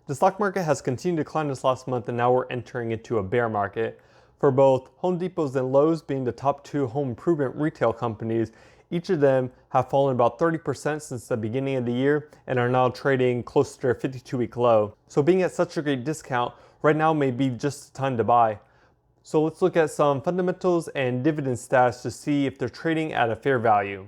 The stock market has continued to climb this last month, and now we're entering into a bear market. For both Home Depot's and Lowe's being the top two home improvement retail companies, each of them have fallen about 30% since the beginning of the year and are now trading close to their 52-week low. So being at such a great discount right now may be just the time to buy. So let's look at some fundamentals and dividend stats to see if they're trading at a fair value.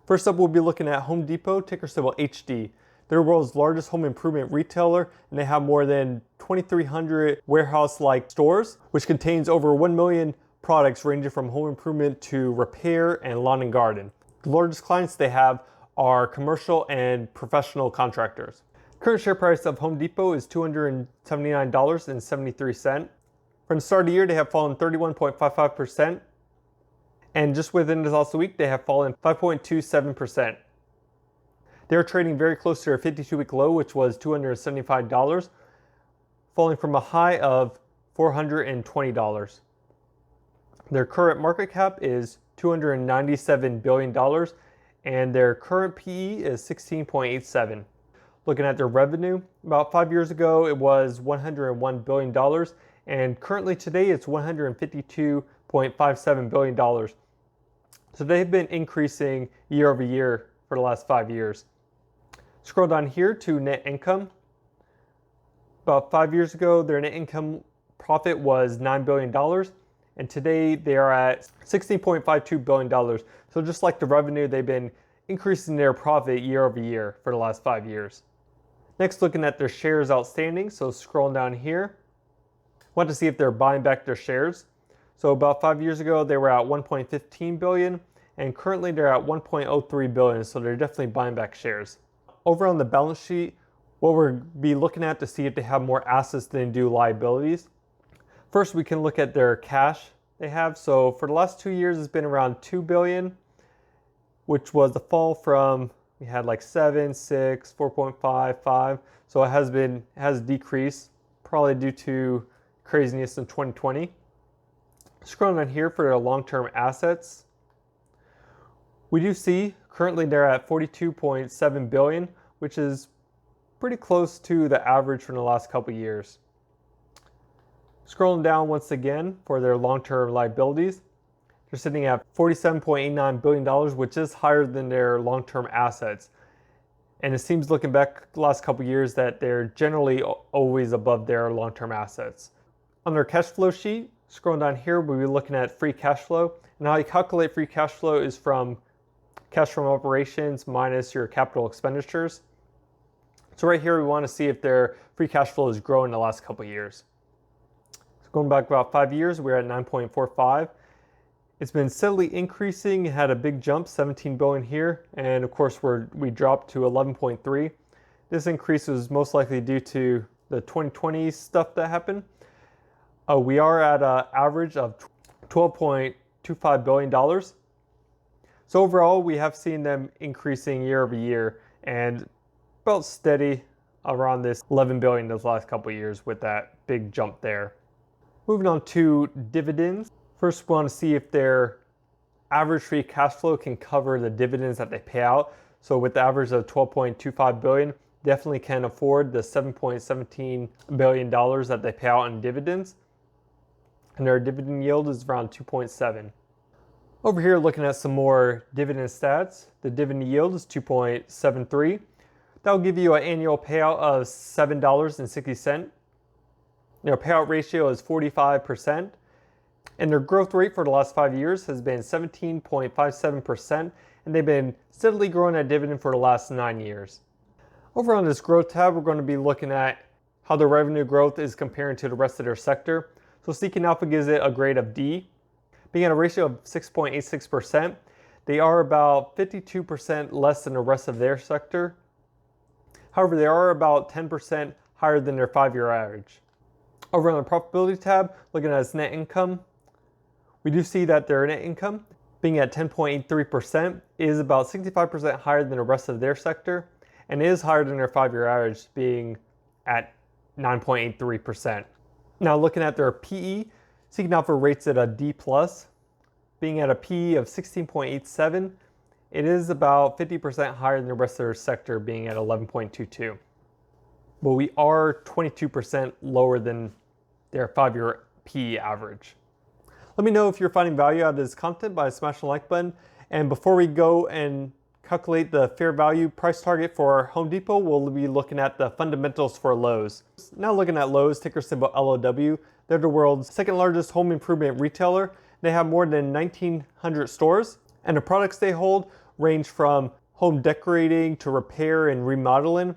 First up, we'll be looking at Home Depot, ticker symbol HD. They're the world's largest home improvement retailer, and they have more than 2,300 warehouse-like stores, which contains over 1 million products ranging from home improvement to repair and lawn and garden. The largest clients they have are commercial and professional contractors. Current share price of Home Depot is $279.73. From the start of the year, they have fallen 31.55%. And just within this last week, they have fallen 5.27%. They're trading very close to their 52-week low, which was $275, falling from a high of $420. Their current market cap is $297 billion, and their current PE is 16.87. Looking at their revenue, about 5 years ago, it was $101 billion, and currently today it's $152.57 billion. So they've been increasing year over year for the last 5 years. Scroll down here to net income. About 5 years ago, their net income profit was $9 billion, and today they are at $16.52 billion. So just like the revenue, they've been increasing their profit year over year for the last 5 years. Next, looking at their shares outstanding. So scrolling down here, want to see if they're buying back their shares. So about 5 years ago, they were at 1.15 billion, and currently they're at 1.03 billion, so they're definitely buying back shares. Over on the balance sheet, what we'll be looking at to see if they have more assets than do liabilities. First, we can look at their cash they have. So for the last 2 years, it's been around 2 billion, which was a fall from, we had like 7, 6, 4.5, 5. So it has decreased, probably due to craziness in 2020. Scrolling down here for their long-term assets, we do see currently they're at 42.7 billion, which is pretty close to the average from the last couple of years. Scrolling down once again for their long-term liabilities, they're sitting at $47.89 billion, which is higher than their long-term assets. And it seems, looking back the last couple of years, that they're generally always above their long-term assets. On their cash flow sheet, scrolling down here, we'll be looking at free cash flow. And how you calculate free cash flow is from cash from operations minus your capital expenditures. So right here, we want to see if their free cash flow is growing the last couple of years. So going back about 5 years, we're at 9.45. It's been steadily increasing. It had a big jump, 17 billion here. And of course, we dropped to 11.3. This increase was most likely due to the 2020 stuff that happened. We are at an average of $12.25 billion. So overall, we have seen them increasing year over year and about steady around this 11 billion those last couple of years with that big jump there. Moving on to dividends. First, we want to see if their average free cash flow can cover the dividends that they pay out. So with the average of 12.25 billion, definitely can afford the $7.17 billion that they pay out in dividends. And their dividend yield is around 2.7. Over here, looking at some more dividend stats, the dividend yield is 2.73. That will give you an annual payout of $7.60. Their payout ratio is 45%. And their growth rate for the last 5 years has been 17.57%. And they've been steadily growing that dividend for the last 9 years. Over on this growth tab, we're going to be looking at how the revenue growth is comparing to the rest of their sector. So Seeking Alpha gives it a grade of D. Being at a ratio of 6.86%, they are about 52% less than the rest of their sector. However, they are about 10% higher than their 5-year average. Over on the profitability tab, looking at its net income, we do see that their net income, being at 10.83%, is about 65% higher than the rest of their sector, and is higher than their 5-year average, being at 9.83%. Now looking at their PE, Seeking Alpha rates it a D+. being at a P of 16.87, it is about 50% higher than the rest of their sector, being at 11.22. But we are 22% lower than their 5-year PE average. Let me know if you're finding value out of this content by smashing the like button. And before we go and calculate the fair value price target for Home Depot, we'll be looking at the fundamentals for Lowe's. Now looking at Lowe's, ticker symbol LOW. They're the world's second largest home improvement retailer. They have more than 1,900 stores, and the products they hold range from home decorating to repair and remodeling.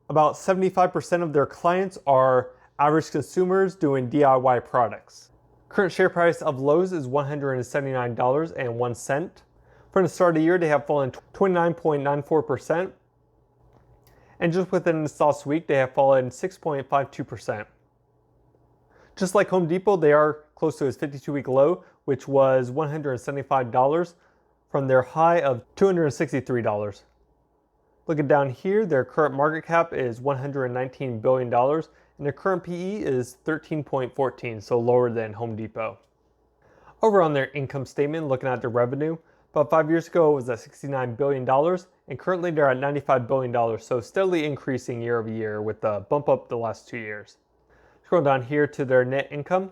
About 75% of their clients are average consumers doing DIY products. Current share price of Lowe's is $179.01. From the start of the year, they have fallen 29.94%. And just within this last week, they have fallen 6.52%. Just like Home Depot, they are close to its 52-week low, which was $175 from their high of $263. Looking down here, their current market cap is $119 billion, and their current PE is 13.14, so lower than Home Depot. Over on their income statement, looking at their revenue, about 5 years ago it was at $69 billion, and currently they're at $95 billion, so steadily increasing year over year with a bump up the last 2 years. Scroll down here to their net income.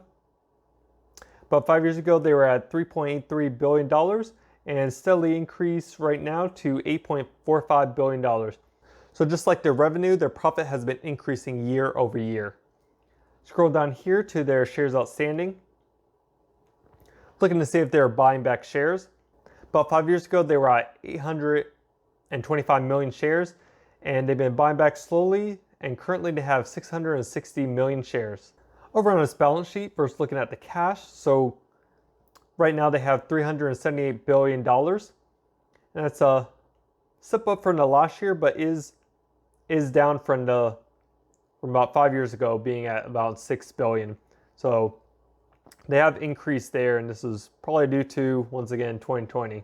About 5 years ago they were at $3.83 billion, and steadily increased right now to $8.45 billion. So just like their revenue, their profit has been increasing year over year. Scroll down here to their shares outstanding. Looking to see if they're buying back shares. About 5 years ago, they were at 825 million shares, and they've been buying back slowly, and currently they have 660 million shares. Over on this balance sheet, first looking at the cash. So right now they have $378 billion. And that's a step up from the last year, but is down from about 5 years ago, being at about $6 billion. So they have increased there, and this is probably due to, once again, 2020.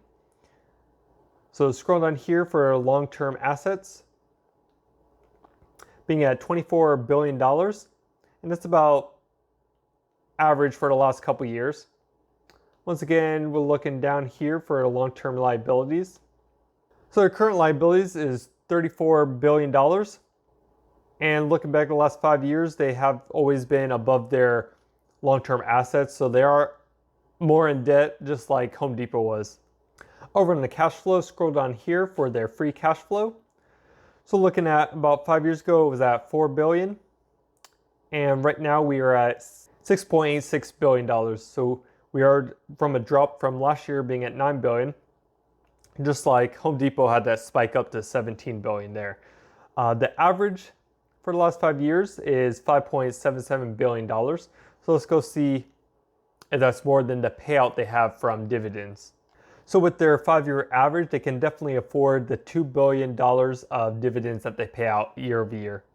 So scroll down here for long-term assets, being at $24 billion. And that's about average for the last couple years. Once again, we're looking down here for long-term liabilities. So their current liabilities is $34 billion. And looking back the last 5 years, they have always been above their long-term assets. So they are more in debt, just like Home Depot was. Over in the cash flow, scroll down here for their free cash flow. So looking at about 5 years ago, it was at $4 billion. And right now we are at $6.86 billion. So we are from a drop from last year being at $9 billion. Just like Home Depot had that spike up to $17 billion there. The average for the last 5 years is $5.77 billion. So let's go see if that's more than the payout they have from dividends. So with their 5-year average, they can definitely afford the $2 billion of dividends that they pay out year over year.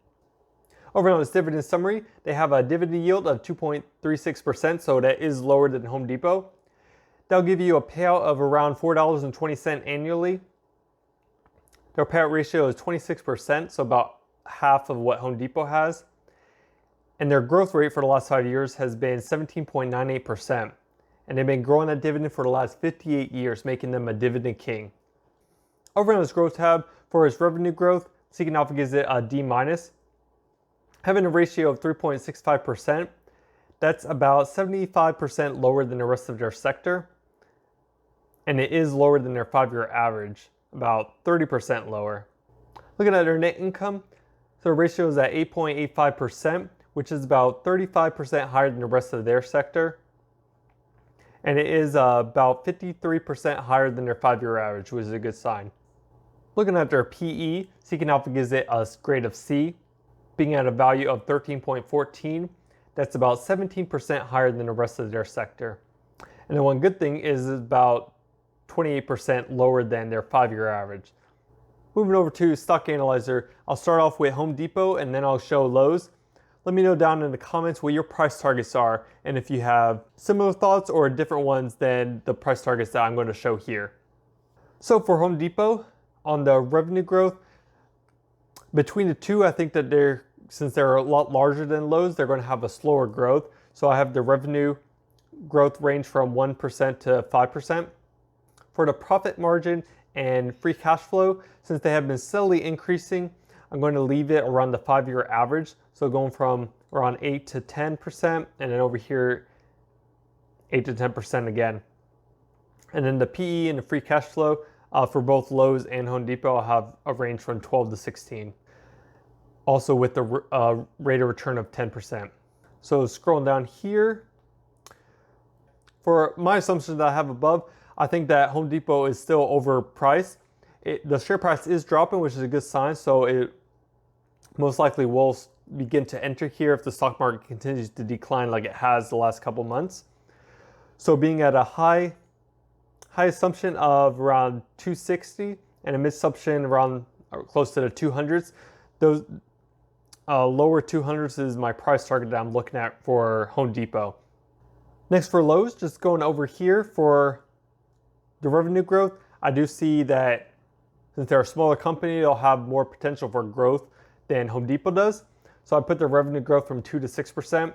Over on this dividend summary, they have a dividend yield of 2.36%, so that is lower than Home Depot. That'll give you a payout of around $4.20 annually. Their payout ratio is 26%, so about half of what Home Depot has. And their growth rate for the last 5 years has been 17.98%. And they've been growing that dividend for the last 58 years, making them a dividend king. Over on this growth tab, for its revenue growth, Seeking Alpha gives it a D-. Having a ratio of 3.65%, that's about 75% lower than the rest of their sector. And it is lower than their 5-year average, about 30% lower. Looking at their net income, so the ratio is at 8.85%, which is about 35% higher than the rest of their sector. And it is about 53% higher than their 5-year average, which is a good sign. Looking at their PE, Seeking Alpha gives it a grade of C, being at a value of 13.14. That's about 17% higher than the rest of their sector. And the one good thing is it's about 28% lower than their 5-year average. Moving over to Stock Analyzer, I'll start off with Home Depot and then I'll show Lowe's. Let me know down in the comments what your price targets are and if you have similar thoughts or different ones than the price targets that I'm going to show here. So for Home Depot, on the revenue growth, between the two, I think that since they're a lot larger than Lowe's, they're going to have a slower growth. So I have the revenue growth range from 1% to 5%. For the profit margin and free cash flow, since they have been steadily increasing, I'm going to leave it around the 5-year average. So going from around 8 to 10%, and then over here, 8 to 10% again. And then the PE and the free cash flow for both Lowe's and Home Depot, I'll have a range from 12 to 16. Also with the rate of return of 10%. So scrolling down here, for my assumptions that I have above, I think that Home Depot is still overpriced. The share price is dropping, which is a good sign, so it most likely will begin to enter here if the stock market continues to decline like it has the last couple months. So being at a high assumption of around 260 and a mid assumption around close to the 200s, those lower 200s is my price target that I'm looking at for Home Depot. Next for Lowe's, just going over here for the revenue growth, I do see that since they're a smaller company, they'll have more potential for growth than Home Depot does. So I put the revenue growth from 2 to 6%.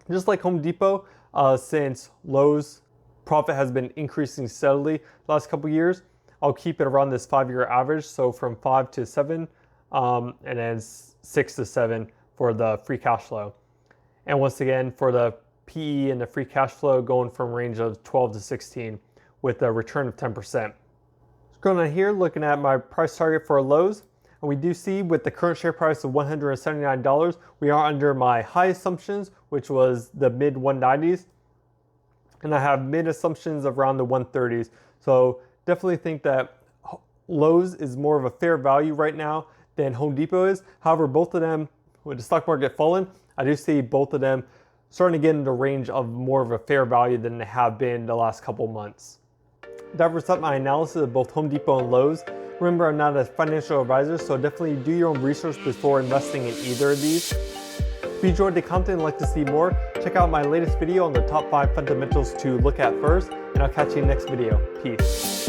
Just like Home Depot, since Lowe's profit has been increasing steadily the last couple years, I'll keep it around this 5-year average. So from 5 to 7, and then 6 to 7 for the free cash flow. And once again, for the PE and the free cash flow, going from a range of 12 to 16 with a return of 10%. Going on here, looking at my price target for Lowe's, and we do see with the current share price of $179, we are under my high assumptions, which was the mid 190s, and I have mid assumptions of around the 130s. So definitely think that Lowe's is more of a fair value right now than Home Depot is. However, both of them, with the stock market falling, I do see both of them starting to get in the range of more of a fair value than they have been the last couple months. That wraps up my analysis of both Home Depot and Lowe's. Remember, I'm not a financial advisor, so definitely do your own research before investing in either of these. If you enjoyed the content and like to see more, check out my latest video on the top 5 fundamentals to look at first, and I'll catch you in the next video. Peace.